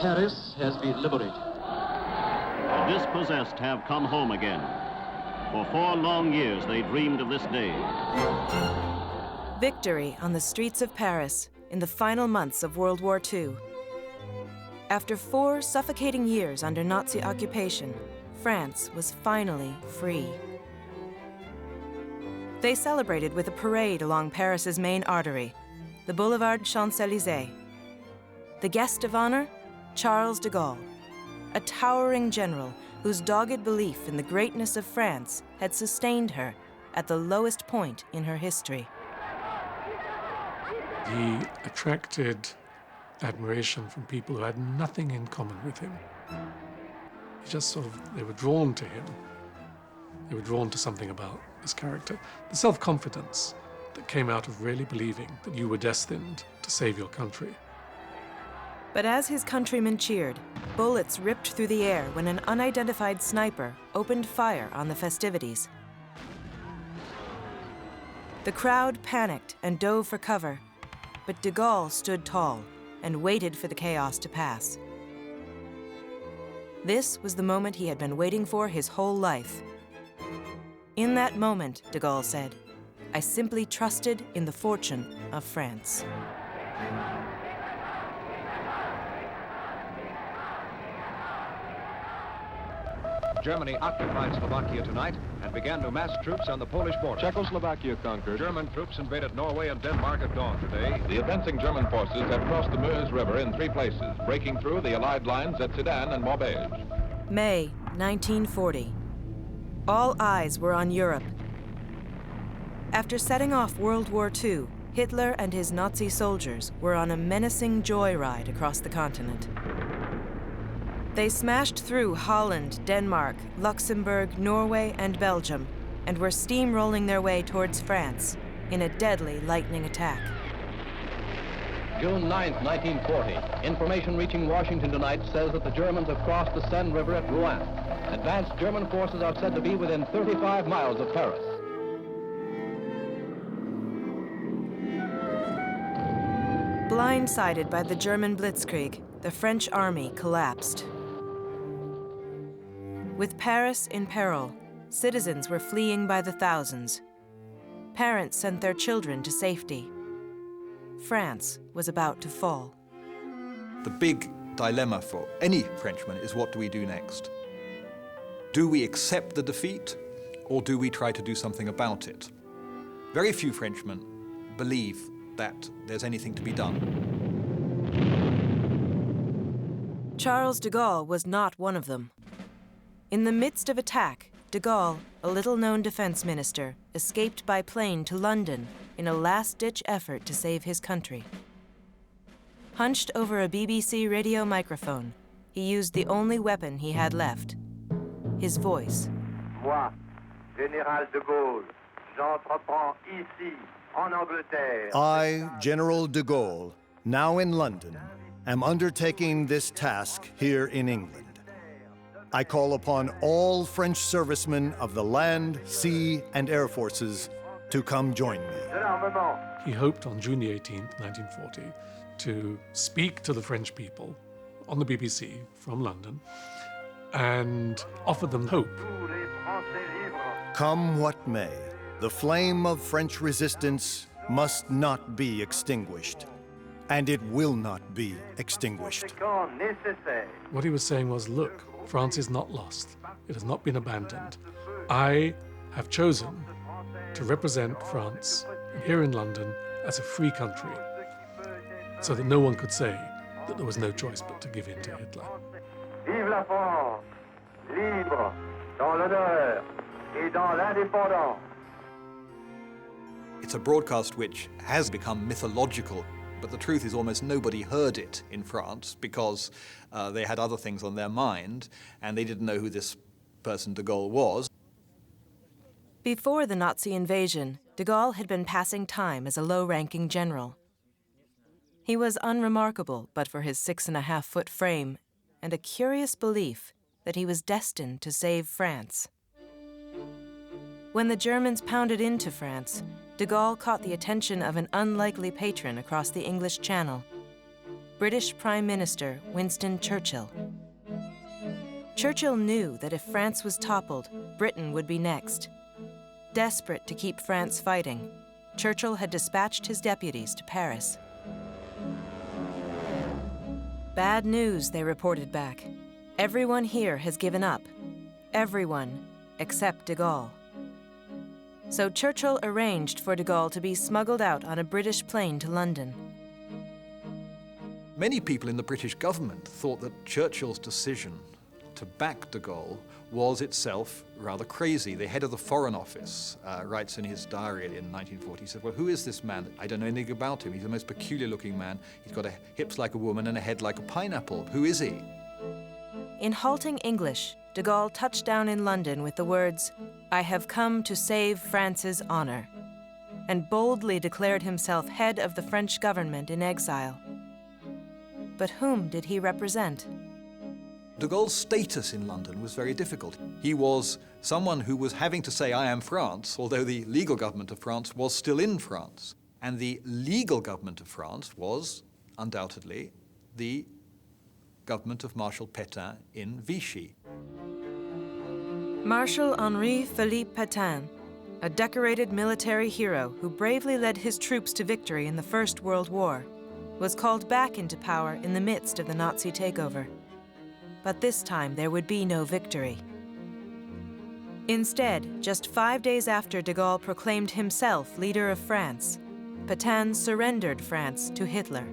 Paris has been liberated. The dispossessed have come home again. For 4 long years, they dreamed of this day. Victory on the streets of Paris in the final months of World War II. After 4 suffocating years under Nazi occupation, France was finally free. They celebrated with a parade along Paris's main artery, the Boulevard Champs-Élysées. The guest of honor, Charles de Gaulle, a towering general whose dogged belief in the greatness of France had sustained her at the lowest point in her history. He attracted admiration from people who had nothing in common with him. He just they were drawn to him. They were drawn to something about his character. The self-confidence that came out of really believing that you were destined to save your country. But as his countrymen cheered, bullets ripped through the air when an unidentified sniper opened fire on the festivities. The crowd panicked and dove for cover, but de Gaulle stood tall and waited for the chaos to pass. This was the moment he had been waiting for his whole life. In that moment, de Gaulle said, "I simply trusted in the fortune of France." Germany occupied Slovakia tonight and began to mass troops on the Polish border. Czechoslovakia conquered. German troops invaded Norway and Denmark at dawn today. The advancing German forces have crossed the Meuse River in 3 places, breaking through the Allied lines at Sedan and Maubeuge. May 1940. All eyes were on Europe. After setting off World War II, Hitler and his Nazi soldiers were on a menacing joyride across the continent. They smashed through Holland, Denmark, Luxembourg, Norway, and Belgium, and were steamrolling their way towards France in a deadly lightning attack. June 9, 1940. Information reaching Washington tonight says that the Germans have crossed the Seine River at Rouen. Advanced German forces are said to be within 35 miles of Paris. Blindsided by the German blitzkrieg, the French army collapsed. With Paris in peril, citizens were fleeing by the thousands. Parents sent their children to safety. France was about to fall. The big dilemma for any Frenchman is, what do we do next? Do we accept the defeat, or do we try to do something about it? Very few Frenchmen believe that there's anything to be done. Charles de Gaulle was not one of them. In the midst of attack, de Gaulle, a little-known defense minister, escaped by plane to London in a last-ditch effort to save his country. Hunched over a BBC radio microphone, he used the only weapon he had left, his voice. Moi, Général de Gaulle, j'entreprends ici, en Angleterre. I, General de Gaulle, now in London, am undertaking this task here in England. I call upon all French servicemen of the land, sea, and air forces to come join me. He hoped on June 18, 1940, to speak to the French people on the BBC from London and offer them hope. Come what may, the flame of French resistance must not be extinguished, and it will not be extinguished. What he was saying was, look, France is not lost. It has not been abandoned. I have chosen to represent France here in London as a free country, so that no one could say that there was no choice but to give in to Hitler. Vive la France, libre, dans l'honneur et dans l'indépendance. It's a broadcast which has become mythological, but the truth is almost nobody heard it in France because they had other things on their mind and they didn't know who this person de Gaulle was. Before the Nazi invasion, de Gaulle had been passing time as a low-ranking general. He was unremarkable but for his 6.5-foot frame and a curious belief that he was destined to save France. When the Germans pounded into France, de Gaulle caught the attention of an unlikely patron across the English Channel. British Prime Minister Winston Churchill. Churchill knew that if France was toppled, Britain would be next. Desperate to keep France fighting, Churchill had dispatched his deputies to Paris. Bad news, they reported back. Everyone here has given up. Everyone except de Gaulle. So Churchill arranged for de Gaulle to be smuggled out on a British plane to London. Many people in the British government thought that Churchill's decision to back de Gaulle was itself rather crazy. The head of the Foreign Office writes in his diary in 1940, he said, well, who is this man? I don't know anything about him. He's the most peculiar looking man. He's got hips like a woman and a head like a pineapple. Who is he? In halting English, de Gaulle touched down in London with the words, "I have come to save France's honor," and boldly declared himself head of the French government in exile. But whom did he represent? De Gaulle's status in London was very difficult. He was someone who was having to say, I am France, although the legal government of France was still in France. And the legal government of France was, undoubtedly, the government of Marshal Pétain in Vichy. Marshal Henri-Philippe Pétain, a decorated military hero who bravely led his troops to victory in the First World War, was called back into power in the midst of the Nazi takeover. But this time there would be no victory. Instead, just 5 days after de Gaulle proclaimed himself leader of France, Pétain surrendered France to Hitler.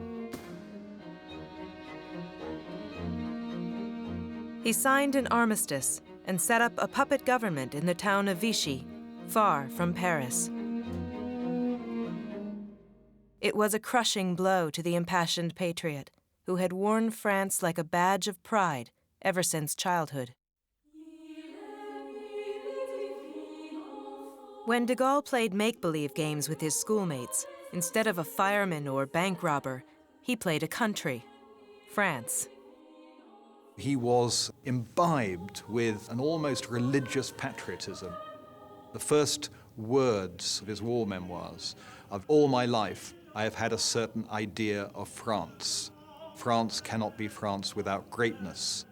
He signed an armistice and set up a puppet government in the town of Vichy, far from Paris. It was a crushing blow to the impassioned patriot, who had worn France like a badge of pride ever since childhood. When de Gaulle played make-believe games with his schoolmates, instead of a fireman or bank robber, he played a country, France. He was imbibed with an almost religious patriotism. The first words of his war memoirs, of all my life, I have had a certain idea of France. France cannot be France without greatness.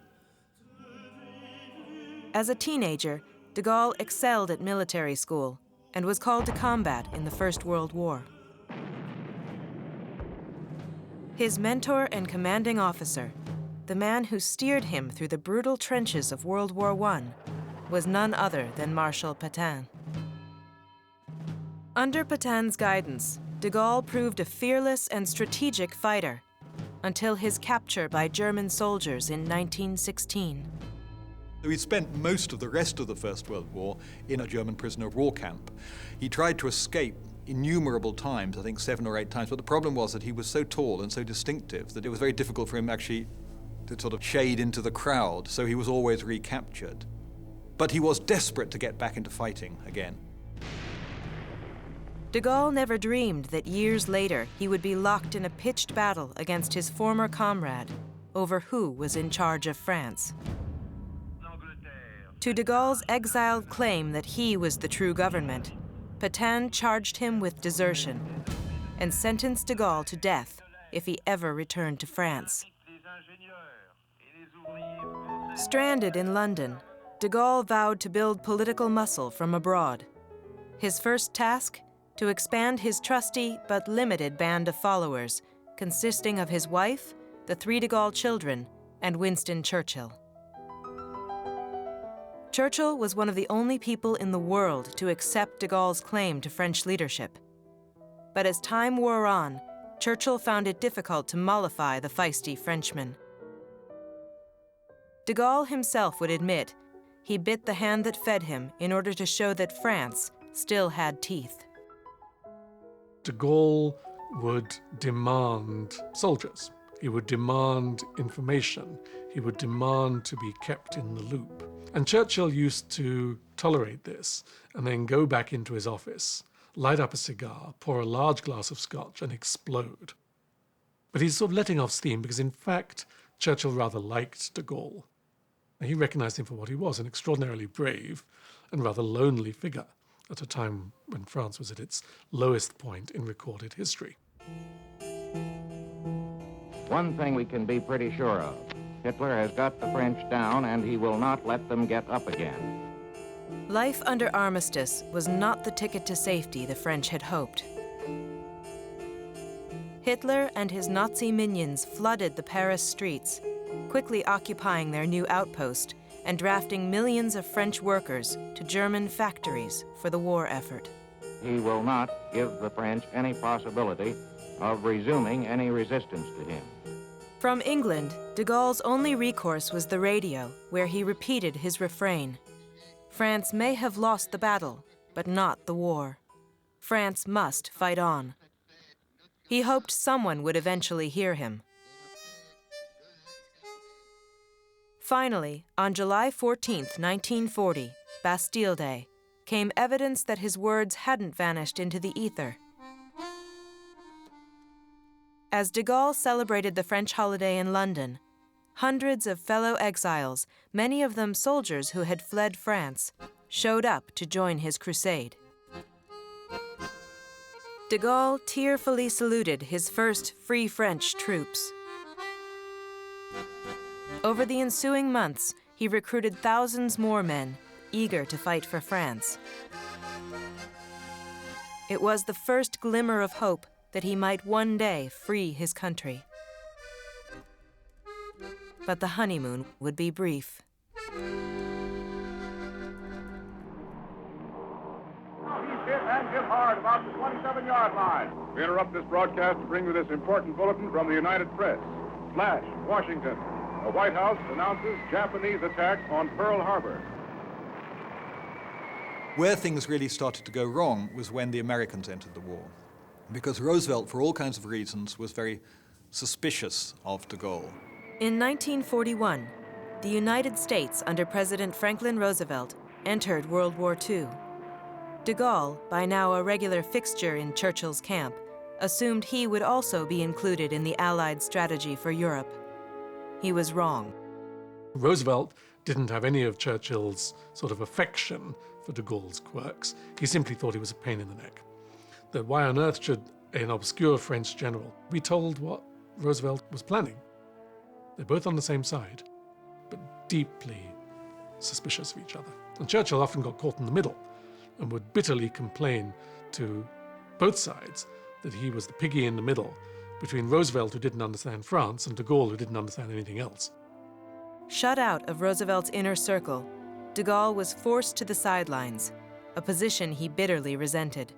As a teenager, de Gaulle excelled at military school and was called to combat in the First World War. His mentor and commanding officer, the man who steered him through the brutal trenches of World War I, was none other than Marshal Pétain. Under Pétain's guidance, de Gaulle proved a fearless and strategic fighter until his capture by German soldiers in 1916. He spent most of the rest of the First World War in a German prisoner of war camp. He tried to escape innumerable times, I think 7 or 8 times, but the problem was that he was so tall and so distinctive that it was very difficult for him actually to sort of shade into the crowd, so he was always recaptured. But he was desperate to get back into fighting again. De Gaulle never dreamed that years later he would be locked in a pitched battle against his former comrade over who was in charge of France. To de Gaulle's exiled claim that he was the true government, Pétain charged him with desertion and sentenced de Gaulle to death if he ever returned to France. Stranded in London, de Gaulle vowed to build political muscle from abroad. His first task? To expand his trusty but limited band of followers, consisting of his wife, the 3 de Gaulle children, and Winston Churchill. Churchill was one of the only people in the world to accept de Gaulle's claim to French leadership. But as time wore on, Churchill found it difficult to mollify the feisty Frenchman. De Gaulle himself would admit he bit the hand that fed him in order to show that France still had teeth. De Gaulle would demand soldiers. He would demand information. He would demand to be kept in the loop. And Churchill used to tolerate this and then go back into his office, light up a cigar, pour a large glass of scotch and explode. But he's sort of letting off steam because, in fact, Churchill rather liked de Gaulle. And he recognized him for what he was, an extraordinarily brave and rather lonely figure at a time when France was at its lowest point in recorded history. One thing we can be pretty sure of. Hitler has got the French down, and he will not let them get up again. Life under armistice was not the ticket to safety the French had hoped. Hitler and his Nazi minions flooded the Paris streets, quickly occupying their new outpost and drafting millions of French workers to German factories for the war effort. He will not give the French any possibility of resuming any resistance to him. From England, de Gaulle's only recourse was the radio, where he repeated his refrain. France may have lost the battle, but not the war. France must fight on. He hoped someone would eventually hear him. Finally, on July 14th, 1940, Bastille Day, came evidence that his words hadn't vanished into the ether. As de Gaulle celebrated the French holiday in London, hundreds of fellow exiles, many of them soldiers who had fled France, showed up to join his crusade. De Gaulle tearfully saluted his first Free French troops. Over the ensuing months, he recruited thousands more men, eager to fight for France. It was the first glimmer of hope that he might one day free his country. But the honeymoon would be brief. And give hard about the 27-yard line. We interrupt this broadcast to bring you this important bulletin from the United Press. Flash, Washington. The White House announces Japanese attack on Pearl Harbor. Where things really started to go wrong was when the Americans entered the war, because Roosevelt, for all kinds of reasons, was very suspicious of de Gaulle. In 1941, the United States under President Franklin Roosevelt entered World War II. De Gaulle, by now a regular fixture in Churchill's camp, assumed he would also be included in the Allied strategy for Europe. He was wrong. Roosevelt didn't have any of Churchill's sort of affection for de Gaulle's quirks. He simply thought he was a pain in the neck. That why on earth should an obscure French general be told what Roosevelt was planning? They're both on the same side, but deeply suspicious of each other. And Churchill often got caught in the middle and would bitterly complain to both sides that he was the piggy in the middle between Roosevelt, who didn't understand France, and de Gaulle, who didn't understand anything else. Shut out of Roosevelt's inner circle, de Gaulle was forced to the sidelines, a position he bitterly resented.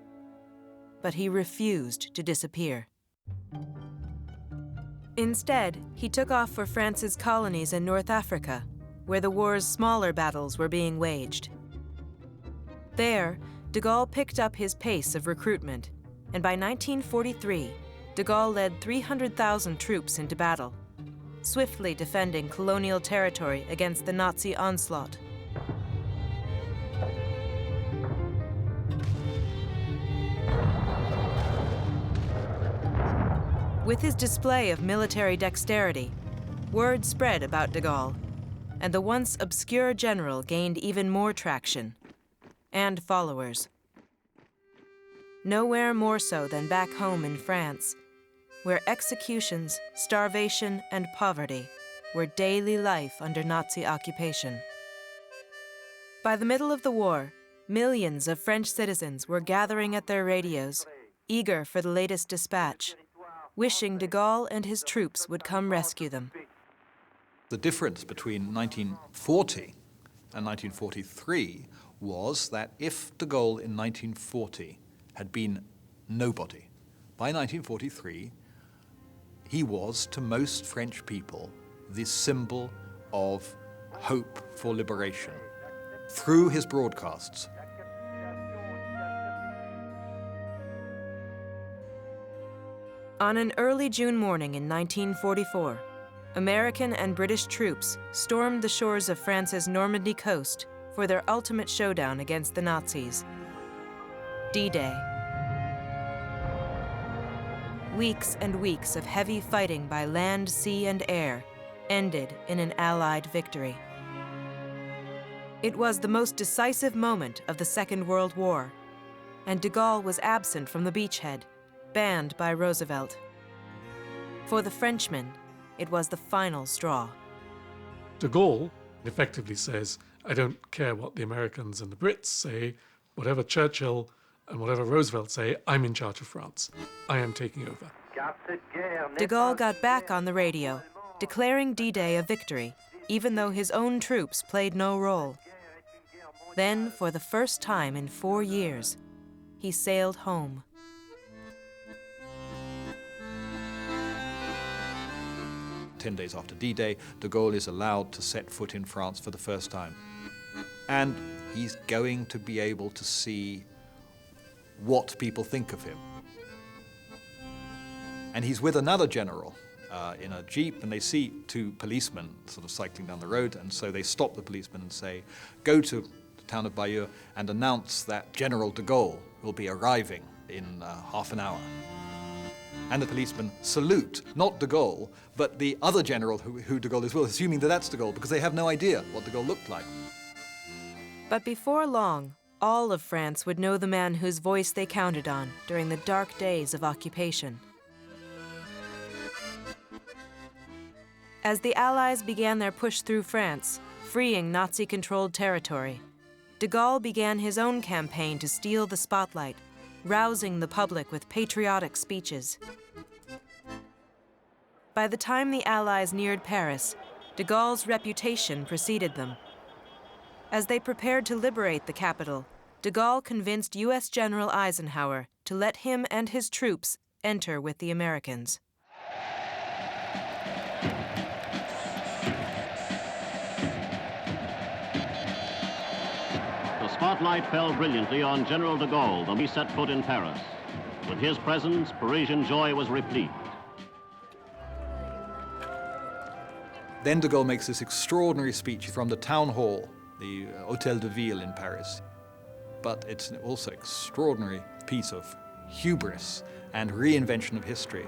But he refused to disappear. Instead, he took off for France's colonies in North Africa, where the war's smaller battles were being waged. There, de Gaulle picked up his pace of recruitment, and by 1943, de Gaulle led 300,000 troops into battle, swiftly defending colonial territory against the Nazi onslaught. With his display of military dexterity, word spread about de Gaulle, and the once obscure general gained even more traction and followers. Nowhere more so than back home in France, where executions, starvation, and poverty were daily life under Nazi occupation. By the middle of the war, millions of French citizens were gathering at their radios, eager for the latest dispatch, wishing de Gaulle and his troops would come rescue them. The difference between 1940 and 1943 was that if de Gaulle in 1940 had been nobody, by 1943, he was, to most French people, the symbol of hope for liberation through his broadcasts. On an early June morning in 1944, American and British troops stormed the shores of France's Normandy coast for their ultimate showdown against the Nazis. D-Day. Weeks and weeks of heavy fighting by land, sea, and air ended in an Allied victory. It was the most decisive moment of the Second World War, and de Gaulle was absent from the beachhead, banned by Roosevelt. For the Frenchman, it was the final straw. De Gaulle effectively says, I don't care what the Americans and the Brits say, whatever Churchill and whatever Roosevelt say, I'm in charge of France. I am taking over. De Gaulle got back on the radio, declaring D-Day a victory, even though his own troops played no role. Then, for the first time in 4 years, he sailed home. "10 days after D-Day, de Gaulle is allowed to set foot in France for the first time. And he's going to be able to see what people think of him. And he's with another general in a jeep, and they see 2 policemen sort of cycling down the road, and so they stop the policemen and say, go to the town of Bayeux and announce that General de Gaulle will be arriving in half an hour. And the policemen salute, not de Gaulle, but the other general who de Gaulle is with, assuming that that's de Gaulle, because they have no idea what de Gaulle looked like. But before long, all of France would know the man whose voice they counted on during the dark days of occupation. As the Allies began their push through France, freeing Nazi-controlled territory, de Gaulle began his own campaign to steal the spotlight, rousing the public with patriotic speeches. By the time the Allies neared Paris, de Gaulle's reputation preceded them. As they prepared to liberate the capital, de Gaulle convinced U.S. General Eisenhower to let him and his troops enter with the Americans. The spotlight fell brilliantly on General de Gaulle when he set foot in Paris. With his presence, Parisian joy was replete. Then de Gaulle makes this extraordinary speech from the town hall, the Hôtel de Ville in Paris. But it's also an extraordinary piece of hubris and reinvention of history.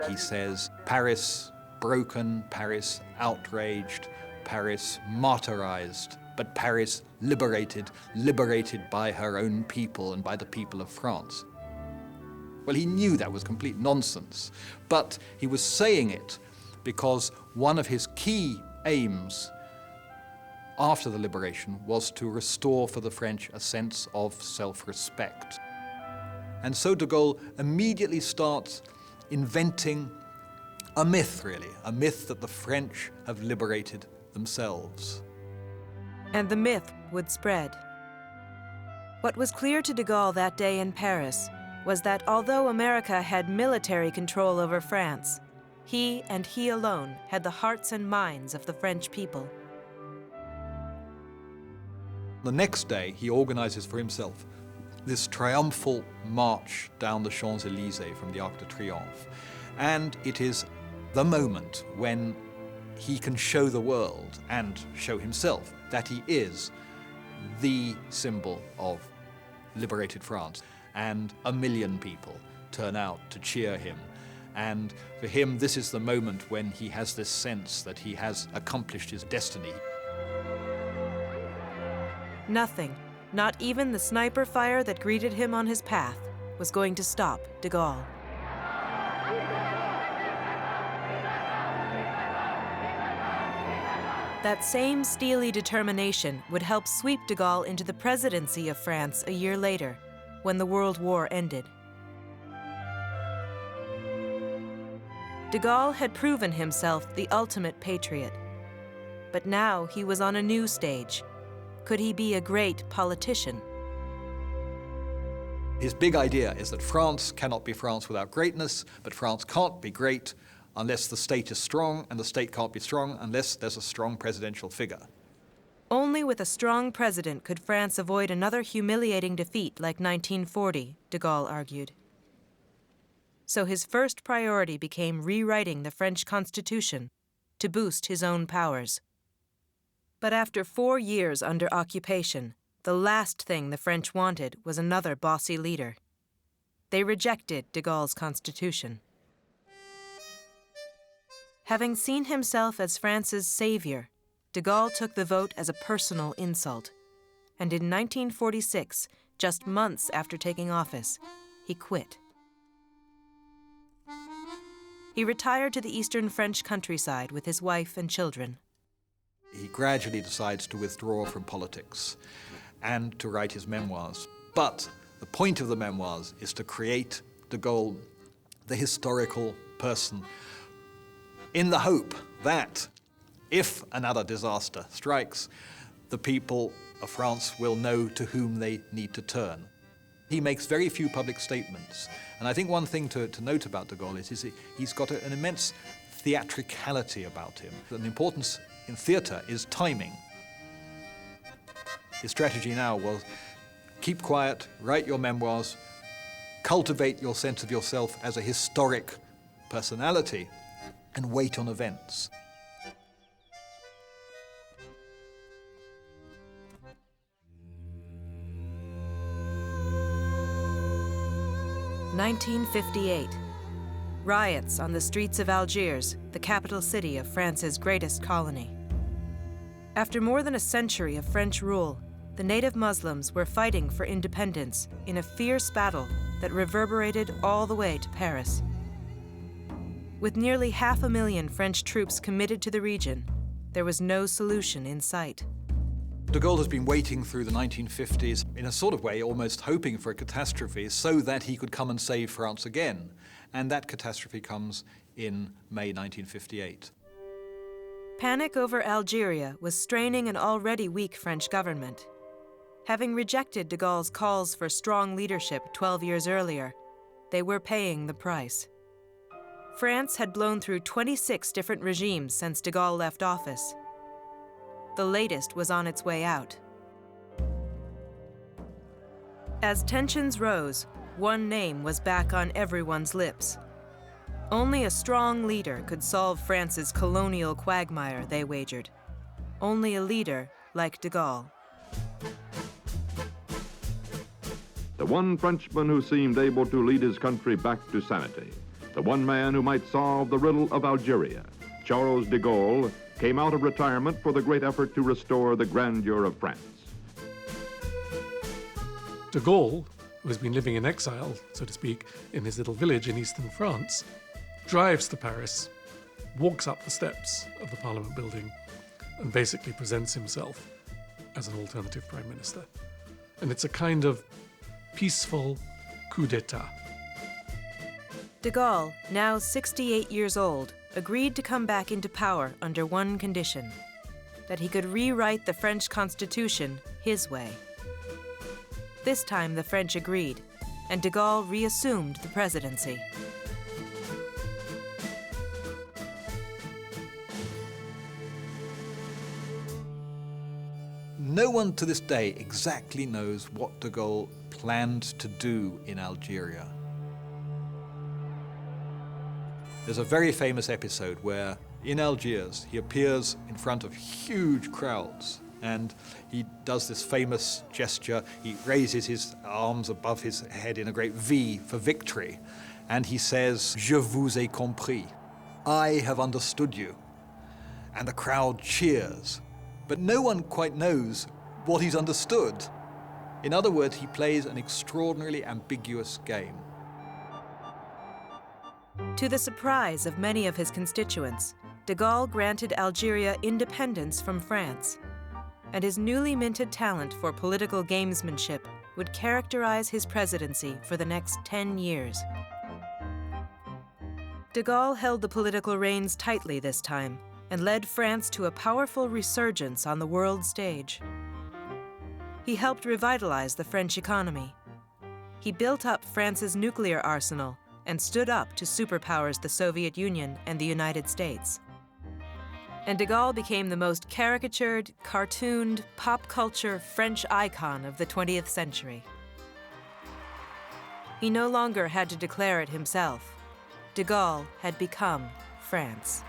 He says, Paris broken, Paris outraged, Paris martyrized, but Paris liberated, liberated by her own people and by the people of France. Well, he knew that was complete nonsense, but he was saying it because one of his key aims after the liberation was to restore for the French a sense of self-respect. And so de Gaulle immediately starts inventing a myth, really, a myth that the French have liberated themselves. And the myth would spread. What was clear to de Gaulle that day in Paris was that although America had military control over France, he and he alone had the hearts and minds of the French people. The next day, he organizes for himself this triumphal march down the Champs-Élysées from the Arc de Triomphe. And it is the moment when he can show the world and show himself that he is the symbol of liberated France. And 1 million people turn out to cheer him. And for him, this is the moment when he has this sense that he has accomplished his destiny. Nothing, not even the sniper fire that greeted him on his path, was going to stop de Gaulle. That same steely determination would help sweep de Gaulle into the presidency of France a year later, when the World War ended. De Gaulle had proven himself the ultimate patriot. But now he was on a new stage. Could he be a great politician? His big idea is that France cannot be France without greatness, but France can't be great unless the state is strong, and the state can't be strong unless there's a strong presidential figure. Only with a strong president could France avoid another humiliating defeat like 1940, de Gaulle argued. So his first priority became rewriting the French Constitution to boost his own powers. But after 4 years under occupation, the last thing the French wanted was another bossy leader. They rejected de Gaulle's constitution. Having seen himself as France's savior, de Gaulle took the vote as a personal insult. And in 1946, just months after taking office, he quit. He retired to the eastern French countryside with his wife and children. He gradually decides to withdraw from politics and to write his memoirs. But the point of the memoirs is to create de Gaulle, the historical person, in the hope that if another disaster strikes, the people of France will know to whom they need to turn. He makes very few public statements. And I think one thing to note about de Gaulle is he's got an immense theatricality about him. An importance in theatre is timing. His strategy now was keep quiet, write your memoirs, cultivate your sense of yourself as a historic personality, and wait on events. (1958). Riots on the streets of Algiers, the capital city of France's greatest colony. After more than a century of French rule, the native Muslims were fighting for independence in a fierce battle that reverberated all the way to Paris. With nearly 500,000 French troops committed to the region, there was no solution in sight. De Gaulle has been waiting through the 1950s, in a sort of way almost hoping for a catastrophe so that he could come and save France again. And that catastrophe comes in May 1958. Panic over Algeria was straining an already weak French government. Having rejected de Gaulle's calls for strong leadership 12 years earlier, they were paying the price. France had blown through 26 different regimes since de Gaulle left office. The latest was on its way out. As tensions rose, one name was back on everyone's lips. Only a strong leader could solve France's colonial quagmire, they wagered. Only a leader like de Gaulle. The one Frenchman who seemed able to lead his country back to sanity. The one man who might solve the riddle of Algeria. Charles de Gaulle came out of retirement for the great effort to restore the grandeur of France. De Gaulle, who has been living in exile, so to speak, in his little village in eastern France, drives to Paris, walks up the steps of the Parliament building, and basically presents himself as an alternative prime minister. And it's a kind of peaceful coup d'etat. De Gaulle, now 68 years old, agreed to come back into power under one condition: that he could rewrite the French Constitution his way. This time the French agreed, and de Gaulle reassumed the presidency. No one to this day exactly knows what de Gaulle planned to do in Algeria. There's a very famous episode where in Algiers he appears in front of huge crowds and he does this famous gesture. He raises his arms above his head in a great V for victory, and he says, "Je vous ai compris." I have understood you. And the crowd cheers. But no one quite knows what he's understood. In other words, he plays an extraordinarily ambiguous game. To the surprise of many of his constituents, de Gaulle granted Algeria independence from France, and his newly minted talent for political gamesmanship would characterize his presidency for the next 10 years. De Gaulle held the political reins tightly this time and led France to a powerful resurgence on the world stage. He helped revitalize the French economy. He built up France's nuclear arsenal and stood up to superpowers the Soviet Union and the United States. And de Gaulle became the most caricatured, cartooned, pop culture French icon of the 20th century. He no longer had to declare it himself. De Gaulle had become France.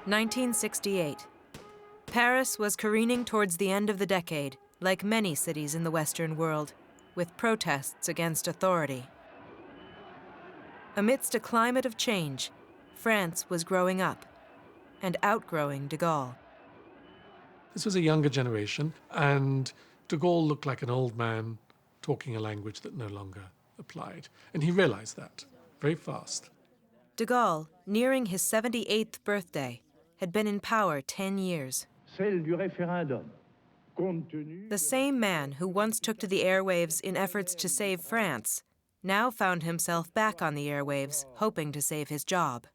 (1968). Paris was careening towards the end of the decade, like many cities in the Western world, with protests against authority. Amidst a climate of change, France was growing up, and outgrowing de Gaulle. This was a younger generation, and de Gaulle looked like an old man talking a language that no longer applied. And he realized that very fast. De Gaulle, nearing his 78th birthday, had been in power 10 years. The same man who once took to the airwaves in efforts to save France now found himself back on the airwaves, hoping to save his job.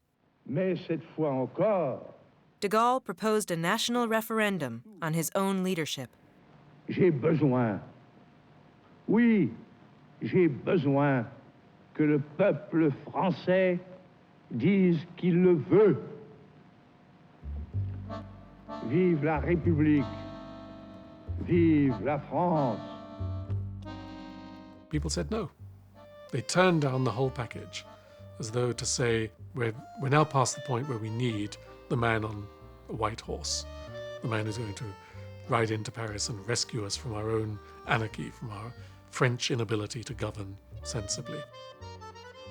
De Gaulle proposed a national referendum on his own leadership. J'ai besoin que le peuple français dise qu'il le veut. Vive la République, vive la France. People said no. They turned down the whole package, as though to say, we're now past the point where we need the man on a white horse, the man who's going to ride into Paris and rescue us from our own anarchy, from our French inability to govern sensibly.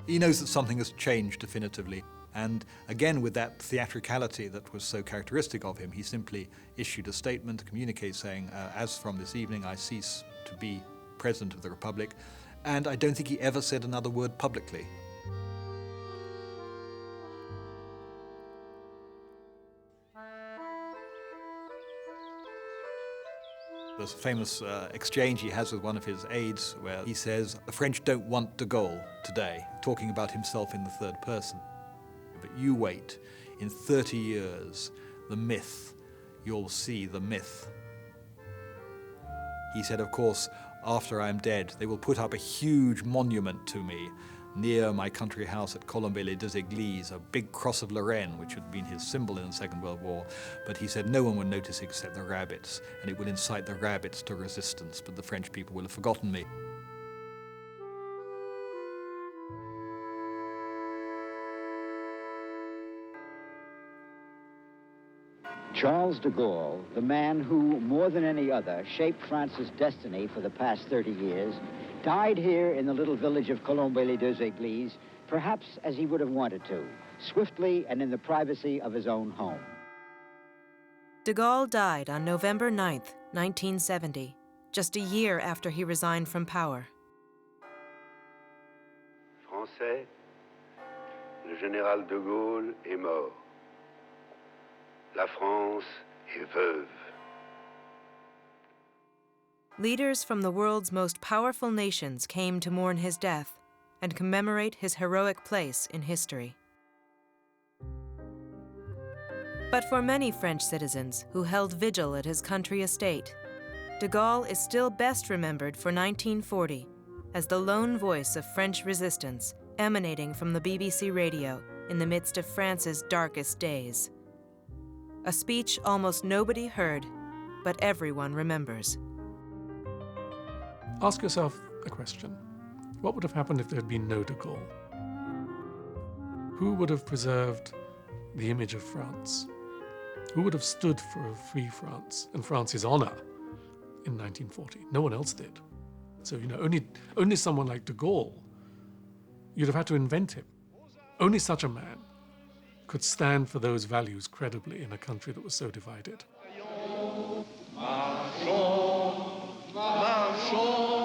He knows that something has changed definitively. And again, with that theatricality that was so characteristic of him, he simply issued a statement, communique saying, as from this evening, I cease to be President of the Republic. And I don't think he ever said another word publicly. There's a famous exchange he has with one of his aides where he says, the French don't want de Gaulle today, talking about himself in the third person. But you wait, in 30 years, the myth, you'll see the myth. He said, of course, after I am dead, they will put up a huge monument to me near my country house at Challberg, a big cross of Lorraine, which had been his symbol in the Second World War. But he said no one would notice except the rabbits, and it will incite the rabbits to resistance, but the French people will have forgotten me. Charles de Gaulle, the man who, more than any other, shaped France's destiny for the past 30 years, died here in the little village of Challberg, perhaps as he would have wanted to, swiftly and in the privacy of his own home. De Gaulle died on November 9th, 1970, just a year after he resigned from power. Français, le général de Gaulle est mort. La France est veuve. Leaders from the world's most powerful nations came to mourn his death and commemorate his heroic place in history. But for many French citizens who held vigil at his country estate, de Gaulle is still best remembered for 1940 as the lone voice of French resistance emanating from the BBC radio in the midst of France's darkest days. A speech almost nobody heard, but everyone remembers. Ask yourself a question. What would have happened if there had been no de Gaulle? Who would have preserved the image of France? Who would have stood for a free France and France's honor in 1940? No one else did. So, only someone like de Gaulle, you'd have had to invent him. Only such a man could stand for those values credibly in a country that was so divided. Marchons, marchons.